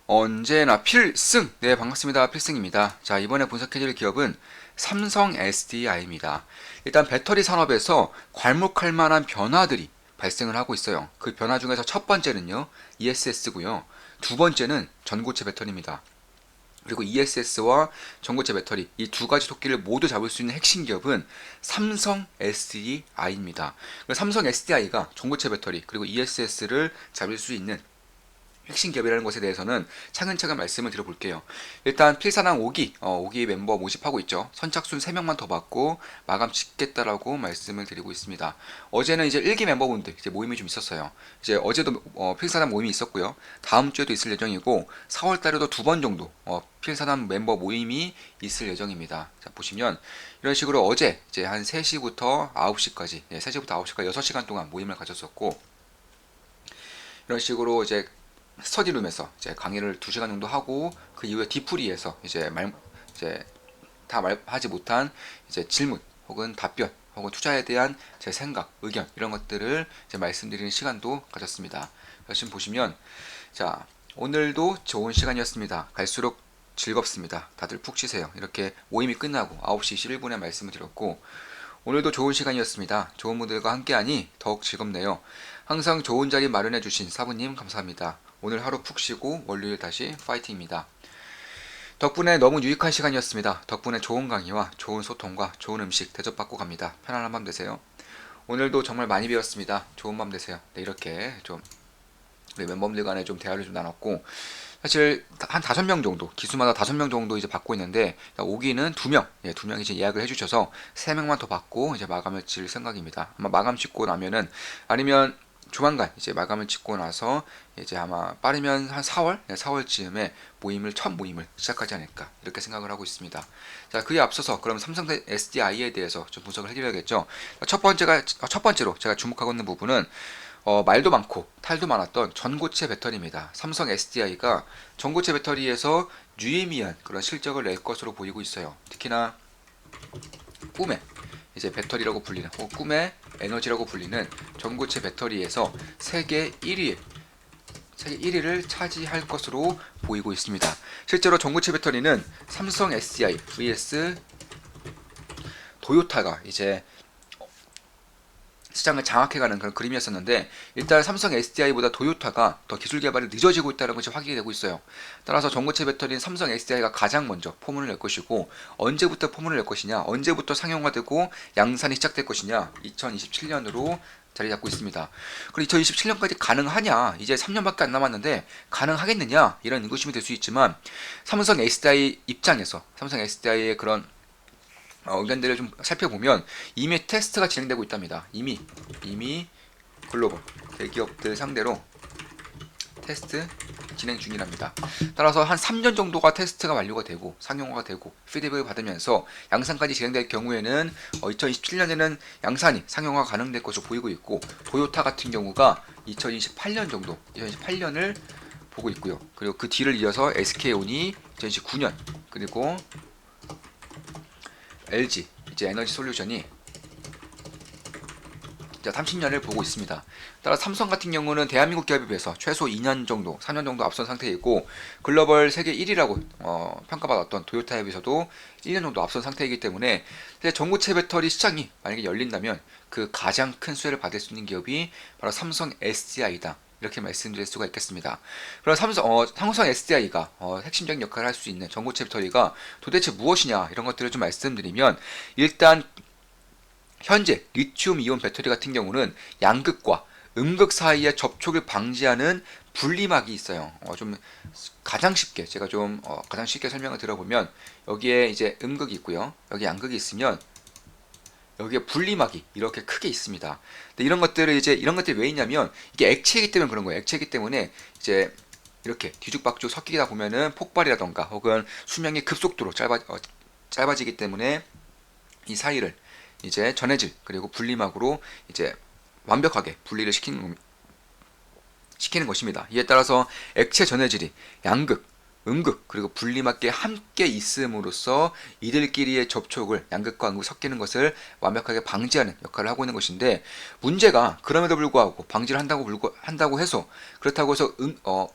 언제나 필승! 네, 반갑습니다. 필승입니다. 자, 이번에 분석해드릴 기업은 삼성 SDI입니다. 일단 배터리 산업에서 괄목할 만한 변화들이 발생을 하고 있어요. 그 변화 중에서 첫 번째는요, ESS고요. 두 번째는 전고체 배터리입니다. 그리고 ESS와 전고체 배터리 이 두 가지 토끼를 모두 잡을 수 있는 핵심 기업은 삼성 SDI입니다. 삼성 SDI가 전고체 배터리 그리고 ESS를 잡을 수 있는 핵심 기업이라는 것에 대해서는 차근차근 말씀을 드려볼게요. 일단 필사랑 5기 멤버 모집하고 있죠. 선착순 3명만 더 받고 마감 짓겠다라고 말씀을 드리고 있습니다. 어제는 이제 1기 멤버분들 이제 모임이 좀 있었어요. 이제 어제도 필사단 모임이 있었고요. 다음 주에도 있을 예정이고 4월 달에도 두 번 정도 필사단 멤버 모임이 있을 예정입니다. 자, 보시면 이런 식으로 어제 이제 한 3시부터 9시까지 3시부터 9시까지 6시간 동안 모임을 가졌었고, 이런 식으로 이제 스터디룸에서 이제 강의를 2시간 정도 하고, 그 이후에 디프리에서 이제 다 말하지 못한 이제 질문 혹은 답변 혹은 투자에 대한 제 생각, 의견 이런 것들을 이제 말씀드리는 시간도 가졌습니다. 지금 보시면 자, 오늘도 좋은 시간이었습니다. 갈수록 즐겁습니다. 다들 푹 쉬세요. 이렇게 모임이 끝나고 9시 11분에 말씀을 드렸고, 오늘도 좋은 시간이었습니다. 좋은 분들과 함께하니 더욱 즐겁네요. 항상 좋은 자리 마련해주신 사부님 감사합니다. 오늘 하루 푹 쉬고 월요일 다시 파이팅입니다. 덕분에 너무 유익한 시간이었습니다. 덕분에 좋은 강의와 좋은 소통과 좋은 음식 대접받고 갑니다. 편안한 밤 되세요. 오늘도 정말 많이 배웠습니다. 좋은 밤 되세요. 네, 이렇게 좀 우리 멤버들 간에 좀 대화를 좀 나눴고, 사실 한 5명 정도, 기수마다 5명 정도 이제 받고 있는데, 오기는 2명, 두 명이 이제 예약을 해주셔서 3명만 더 받고 이제 마감을 칠 생각입니다. 아마 마감 짓고 나면은, 아니면 조만간 이제 마감을 짓고 나서 이제 아마 빠르면 한 4월, 4월쯤에 첫 모임을 시작하지 않을까 이렇게 생각을 하고 있습니다. 자, 그에 앞서서 그럼 삼성 SDI에 대해서 좀 분석을 해드려야겠죠. 첫 번째로 제가 주목하고 있는 부분은 말도 많고 탈도 많았던 전고체 배터리입니다. 삼성 SDI가 전고체 배터리에서 유의미한 그런 실적을 낼 것으로 보이고 있어요. 특히나 꿈의 이제 배터리라고 불리는 혹은 꿈의 에너지라고 불리는 전고체 배터리에서 세계 1위를 차지할 것으로 보이고 있습니다. 실제로 전고체 배터리는 삼성 SDI vs 도요타가 이제 시장을 장악해가는 그런 그림이었었는데, 일단 삼성 SDI보다 도요타가 더 기술 개발이 늦어지고 있다는 것이 확인이 되고 있어요. 따라서 전고체 배터리는 삼성 SDI가 가장 먼저 포문을 낼 것이고, 언제부터 포문을 낼 것이냐, 언제부터 상용화되고 양산이 시작될 것이냐, 2027년으로 자리 잡고 있습니다. 그리고 2027년까지 가능하냐, 이제 3년밖에 안 남았는데 가능하겠느냐, 이런 의구심이 될 수 있지만, 삼성 SDI 입장에서 삼성 SDI의 그런 의견들을 좀 살펴보면 이미 테스트가 진행되고 있답니다. 이미 글로벌 대기업들 상대로 테스트 진행 중이랍니다. 따라서 한 3년 정도가 테스트가 완료가 되고 상용화가 되고 피드백을 받으면서 양산까지 진행될 경우에는 2027년에는 양산이 상용화 가능될 것으로 보이고 있고, 도요타 같은 경우가 2028년 정도, 2028년을 보고 있고요. 그리고 그 뒤를 이어서 SK온이 2029년, 그리고 LG 이제 에너지 솔루션이 30년을 보고 있습니다. 따라 삼성 같은 경우는 대한민국 기업에 비해서 최소 2년 정도, 3년 정도 앞선 상태이고, 글로벌 세계 1위라고 평가받았던 도요타에 비해서도 1년 정도 앞선 상태이기 때문에 전고체 배터리 시장이 만약에 열린다면 그 가장 큰 수혜를 받을 수 있는 기업이 바로 삼성 SDI다. 이렇게 말씀드릴 수가 있겠습니다. 그럼 삼성 SDI가 핵심적인 역할을 할 수 있는 전고체 배터리가 도대체 무엇이냐, 이런 것들을 좀 말씀드리면, 일단 현재 리튬 이온 배터리 같은 경우는 양극과 음극 사이의 접촉을 방지하는 분리막이 있어요. 가장 쉽게 설명을 드려보면, 여기에 이제 음극이 있고요, 여기 양극이 있으면 여기에 분리막이 이렇게 크게 있습니다. 근데 이런 것들이 왜 있냐면, 이게 액체이기 때문에 그런 거예요. 액체이기 때문에 이제 이렇게 뒤죽박죽 섞이다 보면은 폭발이라던가 혹은 수명이 급속도로 짧아지기 때문에 이 사이를 이제 전해질 그리고 분리막으로 이제 완벽하게 분리를 시키는 것입니다. 이에 따라서 액체 전해질이 양극 음극 그리고 분리막계 함께 있음으로써 이들끼리의 접촉을 양극과 음극이 섞이는 것을 완벽하게 방지하는 역할을 하고 있는 것인데, 문제가 그럼에도 불구하고 방지를 한다고 해서 그렇다고 해서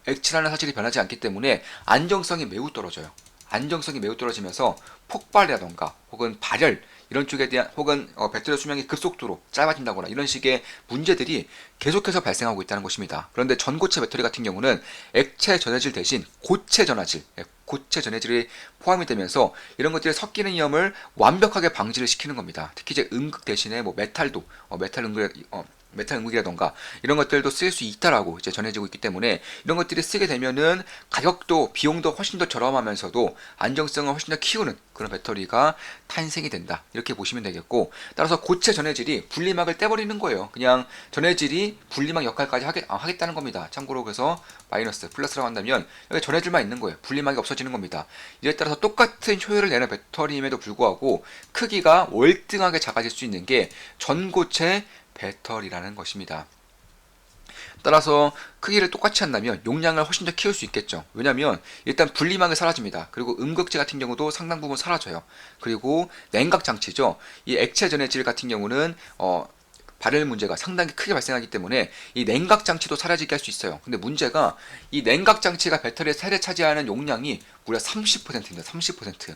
액체라는 사실이 변하지 않기 때문에 안정성이 매우 떨어져요. 안정성이 매우 떨어지면서 폭발이라던가 혹은 발열 이런 쪽에 대한, 혹은 배터리 수명이 급속도로 짧아진다거나 이런 식의 문제들이 계속해서 발생하고 있다는 것입니다. 그런데 전고체 배터리 같은 경우는 액체 전해질 대신 고체 전해질이 포함이 되면서 이런 것들이 섞이는 위험을 완벽하게 방지를 시키는 겁니다. 특히 이제 음극 대신에 뭐 메탈도 메탈 음극이라던가 이런 것들도 쓸 수 있다라고 이제 전해지고 있기 때문에, 이런 것들이 쓰게 되면은 가격도 비용도 훨씬 더 저렴하면서도 안정성을 훨씬 더 키우는 그런 배터리가 탄생이 된다, 이렇게 보시면 되겠고, 따라서 고체 전해질이 분리막을 떼버리는 거예요. 그냥 전해질이 분리막 역할까지 하겠다는 겁니다. 참고로 그래서 마이너스 플러스라고 한다면 여기 전해질만 있는 거예요. 분리막이 없어지는 겁니다. 이에 따라서 똑같은 효율을 내는 배터리임에도 불구하고 크기가 월등하게 작아질 수 있는 게 전고체 배터리라는 것입니다. 따라서 크기를 똑같이 한다면 용량을 훨씬 더 키울 수 있겠죠. 왜냐하면 일단 분리막이 사라집니다. 그리고 음극재 같은 경우도 상당 부분 사라져요. 그리고 냉각 장치죠. 이 액체 전해질 같은 경우는 발열 문제가 상당히 크게 발생하기 때문에 이 냉각 장치도 사라지게 할 수 있어요. 근데 문제가 이 냉각 장치가 배터리의 세대 차지하는 용량이 무려 30%입니다. 30%.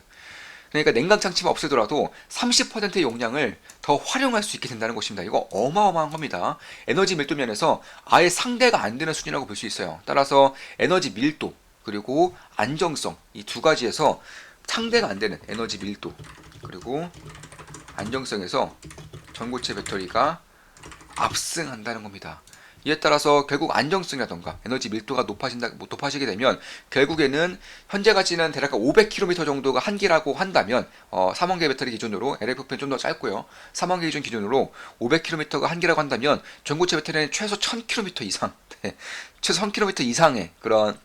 그러니까 냉각 장치만 없애더라도 30%의 용량을 더 활용할 수 있게 된다는 것입니다. 이거 어마어마한 겁니다. 에너지 밀도 면에서 아예 상대가 안 되는 수준이라고 볼 수 있어요. 따라서 에너지 밀도 그리고 안정성, 이 두 가지에서 상대가 안 되는 에너지 밀도 그리고 안정성에서 전고체 배터리가 압승한다는 겁니다. 이에 따라서 결국 안정성이라던가 에너지 밀도가 높아지게 되면 결국에는 현재까지는 대략 500km 정도가 한계라고 한다면, 3원계 배터리 기준으로 LFP는 좀 더 짧고요. 3원계 기준 기준으로 500km가 한계라고 한다면 전고체 배터리는 최소 1000km 이상, 최소 1000km 이상의 그런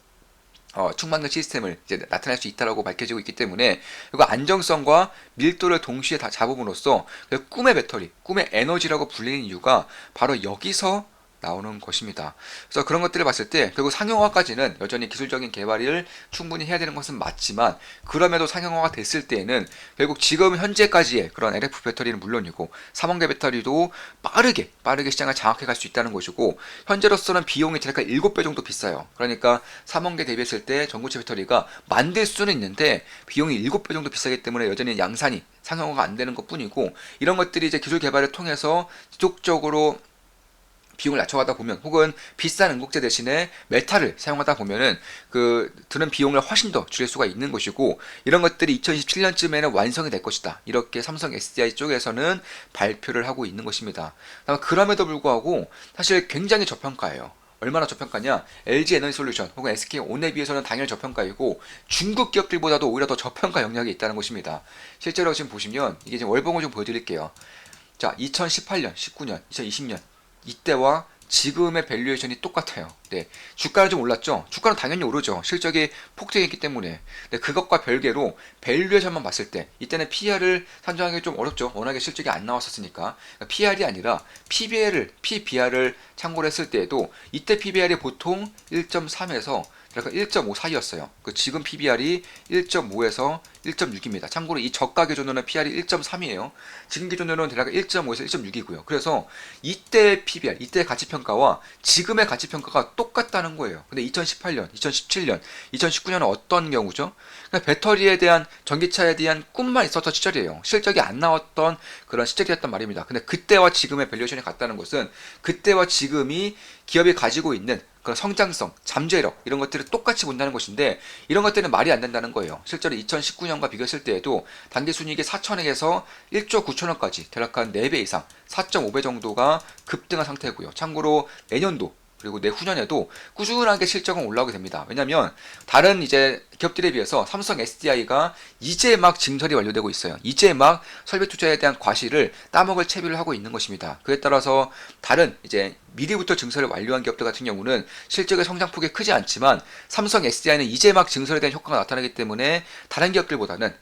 충만경 시스템을 이제 나타낼 수 있다라고 밝혀지고 있기 때문에, 이거 안정성과 밀도를 동시에 다 잡음으로써 꿈의 배터리, 꿈의 에너지라고 불리는 이유가 바로 여기서 나오는 것입니다. 그래서 그런 것들을 봤을 때 결국 상용화까지는 여전히 기술적인 개발을 충분히 해야 되는 것은 맞지만, 그럼에도 상용화가 됐을 때에는 결국 지금 현재까지의 그런 LF 배터리는 물론이고 3원계 배터리도 빠르게 시장을 장악해 갈 수 있다는 것이고, 현재로서는 비용이 대략 7배 정도 비싸요. 그러니까 3원계 대비했을 때 전고체 배터리가 만들 수는 있는데 비용이 7배 정도 비싸기 때문에 여전히 양산이 상용화가 안 되는 것 뿐이고, 이런 것들이 이제 기술 개발을 통해서 지속적으로 비용을 낮춰가다 보면, 혹은 비싼 음극재 대신에 메탈을 사용하다 보면은 그 드는 비용을 훨씬 더 줄일 수가 있는 것이고, 이런 것들이 2027년쯤에는 완성이 될 것이다, 이렇게 삼성 SDI 쪽에서는 발표를 하고 있는 것입니다. 그럼에도 불구하고 사실 굉장히 저평가예요. 얼마나 저평가냐? LG 에너지솔루션 혹은 SK온에 비해서는 당연히 저평가이고, 중국 기업들보다도 오히려 더 저평가 영역이 있다는 것입니다. 실제로 지금 보시면 이게 지금 월봉을 좀 보여드릴게요. 자, 2018년, 19년, 2020년 이때와 지금의 밸류에이션이 똑같아요. 네, 주가는 좀 올랐죠. 주가는 당연히 오르죠. 실적이 폭등했기 때문에. 네, 그것과 별개로 밸류에이션만 봤을 때 이때는 PR을 산정하기 좀 어렵죠. 워낙에 실적이 안 나왔었으니까. 그러니까 PR이 아니라 PBR을 참고를 했을 때에도 이때 PBR이 보통 1.3에서 약간 1.5 사이였어요. 지금 PBR이 1.5에서 1.6입니다. 참고로 이 저가 기준으로는 PR이 1.3이에요. 지금 기준으로는 대략 1.5에서 1.6이고요. 그래서 이때 PBR, 이때 가치평가와 지금의 가치평가가 똑같다는 거예요. 근데 2018년, 2017년, 2019년은 어떤 경우죠? 그러니까 배터리에 대한, 전기차에 대한 꿈만 있었던 시절이에요. 실적이 안 나왔던 그런 시절이었단 말입니다. 근데 그때와 지금의 밸류에이션이 같다는 것은 그때와 지금이 기업이 가지고 있는 그런 성장성, 잠재력 이런 것들을 똑같이 본다는 것인데, 이런 것들은 말이 안 된다는 거예요. 실제로 2019년과 비교했을 때에도 단기순이익이 4천억에서 1조 9천억까지 대략 한 4배 이상, 4.5배 정도가 급등한 상태고요. 참고로 내년도 그리고 내후년에도 꾸준하게 실적은 올라오게 됩니다. 왜냐하면 다른 이제 기업들에 비해서 삼성 SDI가 이제 막 증설이 완료되고 있어요. 이제 막 설비 투자에 대한 과실을 따먹을 채비를 하고 있는 것입니다. 그에 따라서 다른 이제 미리부터 증설을 완료한 기업들 같은 경우는 실적의 성장폭이 크지 않지만, 삼성 SDI는 이제 막 증설에 대한 효과가 나타나기 때문에 다른 기업들보다는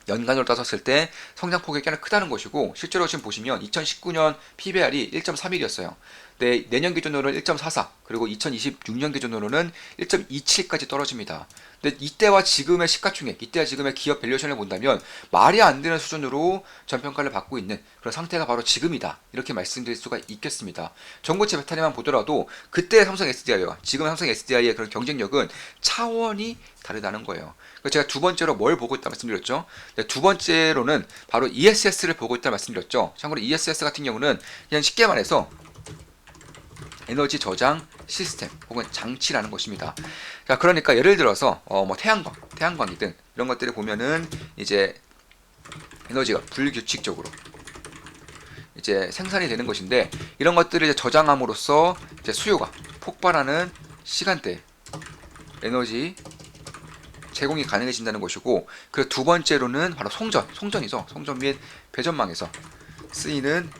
연간으로 따졌을 때 성장폭이 꽤나 크다는 것이고, 실제로 지금 보시면 2019년 PBR이 1.31이었어요. 내년 기준으로는 1.44, 그리고 2026년 기준으로는 1.27까지 떨어집니다. 근데 이때와 지금의 시가총액, 이때와 지금의 기업 밸류에이션을 본다면 말이 안 되는 수준으로 전평가를 받고 있는 그런 상태가 바로 지금이다. 이렇게 말씀드릴 수가 있겠습니다. 전고체 배터리만 보더라도 그때 삼성 SDI와 지금 삼성 SDI의 그런 경쟁력은 차원이 다르다는 거예요. 제가 두 번째로 뭘 보고 있다 말씀드렸죠. 두 번째로는 바로 ESS를 보고 있다 말씀드렸죠. 참고로 ESS 같은 경우는 그냥 쉽게 말해서 에너지 저장 시스템 혹은 장치라는 것입니다. 자, 그러니까 예를 들어서 뭐 태양광이든 이런 것들을 보면은 이제 에너지가 불규칙적으로 이제 생산이 되는 것인데, 이런 것들을 이제 저장함으로써 이제 수요가 폭발하는 시간대 에너지 제공이 가능해진다는 것이고, 그 두 번째로는 바로 송전이죠. 송전 및 배전망에서 쓰이는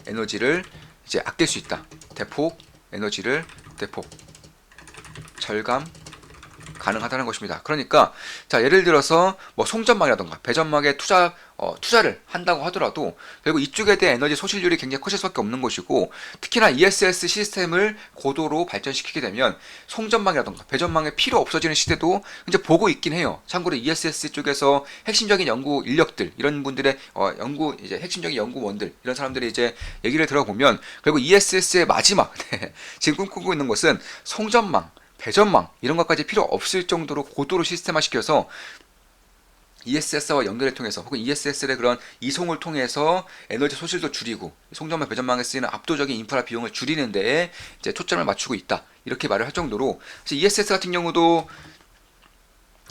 에너지를 이제 아낄 수 있다. 에너지를 대폭 절감 가능하다는 것입니다. 그러니까 자, 예를 들어서 뭐 송전망이라던가 배전망에 투자를 한다고 하더라도 결국 이쪽에 대한 에너지 소실률이 굉장히 커질 수밖에 없는 것이고, 특히나 ESS 시스템을 고도로 발전시키게 되면 송전망이라던가 배전망에 필요 없어지는 시대도 이제 보고 있긴 해요. 참고로 ESS 쪽에서 핵심적인 연구 인력들, 이런 분들의 이제 핵심적인 연구원들, 이런 사람들이 이제 얘기를 들어보면 결국 ESS의 마지막 지금 꿈꾸고 있는 것은 송전망, 배전망 이런 것까지 필요 없을 정도로 고도로 시스템화시켜서 ESS와 연결을 통해서 혹은 ESS의 그런 이송을 통해서 에너지 소실도 줄이고 송전망 배전망에 쓰이는 압도적인 인프라 비용을 줄이는 데에 이제 초점을 맞추고 있다, 이렇게 말을 할 정도로, 사실 ESS 같은 경우도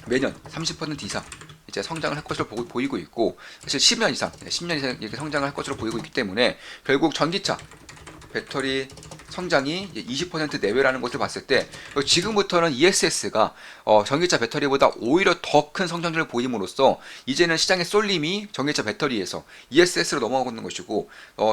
매년 30% 이상 이제 성장을 할 것으로 보이고 있고, 사실 10년 이상 이렇게 성장을 할 것으로 보이고 있기 때문에 결국 전기차 배터리 성장이 20% 내외라는 것을 봤을 때 지금부터는 ESS가 전기차 배터리보다 오히려 더 큰 성장률을 보임으로써 이제는 시장의 쏠림이 전기차 배터리에서 ESS로 넘어가고 있는 것이고,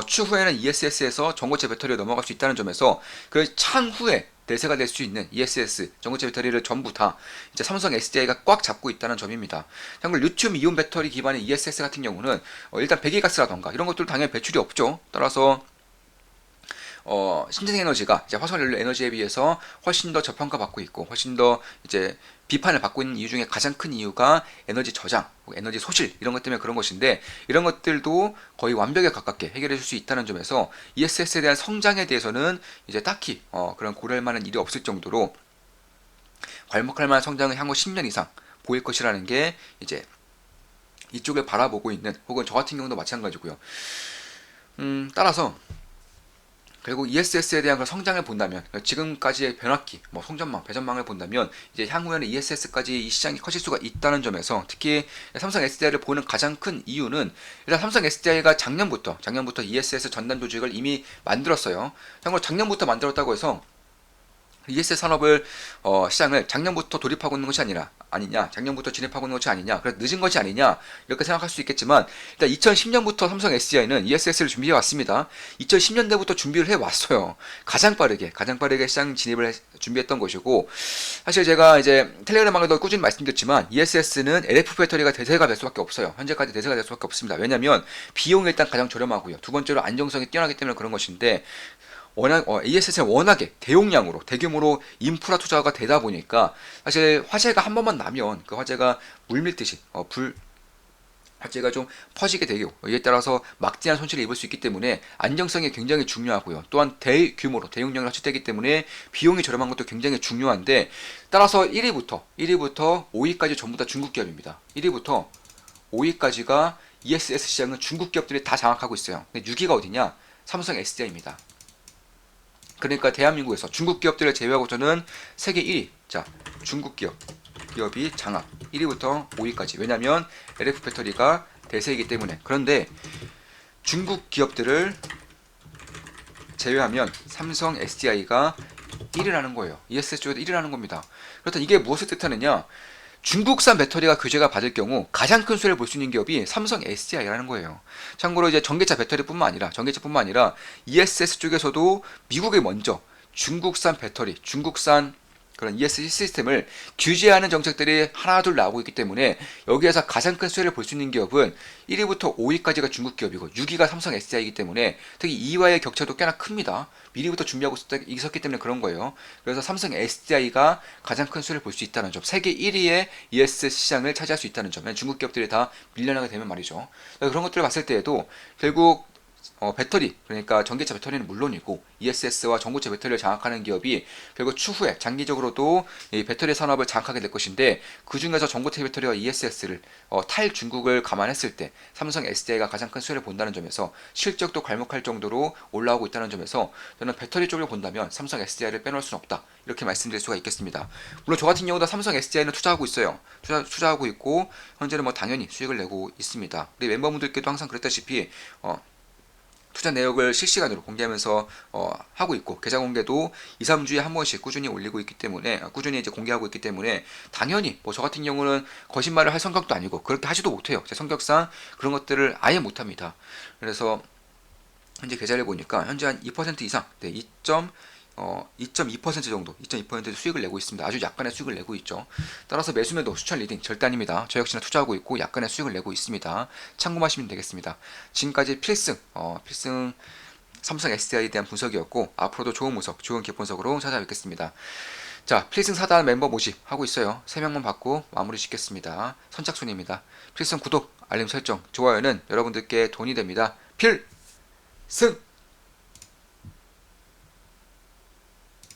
추후에는 ESS에서 전고체 배터리로 넘어갈 수 있다는 점에서 그 창후에 대세가 될 수 있는 ESS 전고체 배터리를 전부 다 이제 삼성 SDI가 꽉 잡고 있다는 점입니다. 참고로 리튬 이온 배터리 기반의 ESS 같은 경우는 일단 배기가스라던가 이런 것들 당연히 배출이 없죠. 따라서 신재생에너지가 이제 화석연료 에너지에 비해서 훨씬 더 저평가받고 있고, 훨씬 더 이제 비판을 받고 있는 이유 중에 가장 큰 이유가 에너지 저장, 에너지 소실 이런 것 때문에 그런 것인데, 이런 것들도 거의 완벽에 가깝게 해결해 줄 수 있다는 점에서 ESS에 대한 성장에 대해서는 이제 딱히 그런 고려할 만한 일이 없을 정도로 괄목할 만한 성장을 향후 10년 이상 보일 것이라는 게 이제 이쪽을 바라보고 있는, 혹은 저 같은 경우도 마찬가지고요. 따라서 결국 ESS에 대한 그런 성장을 본다면, 지금까지의 변압기, 뭐 송전망, 배전망을 본다면 이제 향후에는 ESS까지 이 시장이 커질 수가 있다는 점에서 특히 삼성 SDI를 보는 가장 큰 이유는, 일단 삼성 SDI가 작년부터 ESS 전담 조직을 이미 만들었어요. 참고로 작년부터 만들었다고 해서 ESS 산업을 시장을 작년부터 돌입하고 있는 것이 아니냐, 작년부터 진입하고 있는 것이 아니냐, 그래서 늦은 것이 아니냐, 이렇게 생각할 수 있겠지만, 일단 2010년부터 삼성 SDI는 ESS를 준비해 왔습니다. 2010년대부터 준비를 해 왔어요. 가장 빠르게 시장 진입을 준비했던 것이고, 사실 제가 이제 텔레그램방에도 꾸준히 말씀드렸지만 ESS는 LF 배터리가 대세가 될 수밖에 없어요. 현재까지 대세가 될 수밖에 없습니다. 왜냐하면 비용이 일단 가장 저렴하고요. 두 번째로 안정성이 뛰어나기 때문에 그런 것인데, ESS는 워낙에 대용량으로 대규모로 인프라 투자가 되다 보니까 사실 화재가 한 번만 나면 그 화재가 물밀듯이 화재가 좀 퍼지게 되고, 이에 따라서 막대한 손실을 입을 수 있기 때문에 안정성이 굉장히 중요하고요. 또한 대규모로 대용량을 확실되기 때문에 비용이 저렴한 것도 굉장히 중요한데, 따라서 1위부터 5위까지 전부 다 중국 기업입니다. 1위부터 5위까지가 ESS 시장은 중국 기업들이 다 장악하고 있어요. 근데 6위가 어디냐? 삼성 SDI입니다. 그러니까 대한민국에서 중국 기업들을 제외하고서는 세계 1위, 자, 중국 기업이 장악 1위부터 5위까지. 왜냐하면 LF 배터리가 대세이기 때문에. 그런데 중국 기업들을 제외하면 삼성 SDI가 1위라는 거예요. ESS 쪽에도 1위라는 겁니다. 그렇다면 이게 무엇을 뜻하느냐? 중국산 배터리가 규제가 받을 경우 가장 큰 수혜를 볼 수 있는 기업이 삼성 SDI라는 거예요. 참고로 이제 전기차 배터리뿐만 아니라 ESS 쪽에서도 미국에 먼저 중국산 배터리, 중국산 그런 ESG 시스템을 규제하는 정책들이 하나둘 나오고 있기 때문에 여기에서 가장 큰 수혜를 볼 수 있는 기업은 1위부터 5위까지가 중국 기업이고 6위가 삼성 SDI이기 때문에 특히 2위와의 격차도 꽤나 큽니다. 미리부터 준비하고 있었기 때문에 그런 거예요. 그래서 삼성 SDI가 가장 큰 수혜를 볼 수 있다는 점, 세계 1위의 ES 시장을 차지할 수 있다는 점, 중국 기업들이 다 밀려나게 되면 말이죠. 그런 것들을 봤을 때에도 결국 배터리, 그러니까 전기차 배터리는 물론이고 ESS와 전고체 배터리를 장악하는 기업이 결국 추후에 장기적으로도 이 배터리 산업을 장악하게 될 것인데, 그 중에서 전고체 배터리와 ESS를 탈 중국을 감안했을 때 삼성 SDI가 가장 큰 수혜를 본다는 점에서 실적도 괄목할 정도로 올라오고 있다는 점에서 저는 배터리 쪽을 본다면 삼성 SDI를 빼놓을 수는 없다, 이렇게 말씀드릴 수가 있겠습니다. 물론 저 같은 경우도 삼성 SDI는 투자하고 있어요. 투자하고 있고 현재는 뭐 당연히 수익을 내고 있습니다. 우리 멤버분들께도 항상 그랬다시피 투자 내역을 실시간으로 공개하면서 하고 있고, 계좌 공개도 2, 3주에 한 번씩 꾸준히 올리고 있기 때문에, 꾸준히 이제 공개하고 있기 때문에 당연히 뭐 저 같은 경우는 거짓말을 할 성격도 아니고 그렇게 하지도 못해요. 제 성격상 그런 것들을 아예 못합니다. 그래서 현재 계좌를 보니까 현재 한 2% 이상, 네, 2.2% 정도, 2.2% 수익을 내고 있습니다. 아주 약간의 수익을 내고 있죠. 따라서 매수매도 수천 리딩 절대 아닙니다. 저 역시나 투자하고 있고 약간의 수익을 내고 있습니다. 참고하시면 되겠습니다. 지금까지 필승 삼성 SDI에 대한 분석이었고, 앞으로도 좋은 분석, 좋은 기업 분석으로 찾아뵙겠습니다. 자, 필승 사단 멤버 모집 하고 있어요. 3명만 받고 마무리 짓겠습니다. 선착순입니다. 필승 구독, 알림 설정, 좋아요는 여러분들께 돈이 됩니다. 필승!